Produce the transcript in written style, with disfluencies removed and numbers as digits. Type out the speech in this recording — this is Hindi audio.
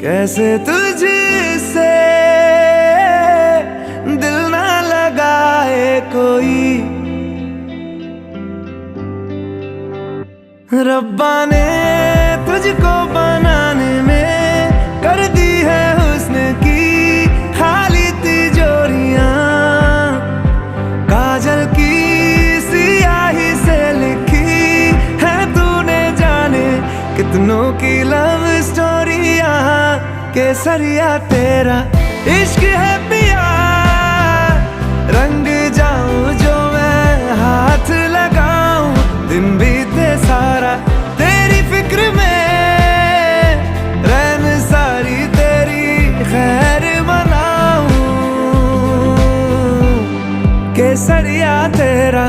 कैसे तुझसे दिल ना लगाए कोई। रब्बा ने तुझको बनाने में कर दी है हुस्न की खाली तिजोरियां। काजल की सियाही से लिखी है तूने जाने कितनों की लव स्टोरियां। केसरिया तेरा इश्क है पिया, रंग जाऊं जो मैं हाथ लगाऊं। दिन बीते सारा तेरी फिक्र में, रैन सारी तेरी खैर मनाऊं। केसरिया तेरा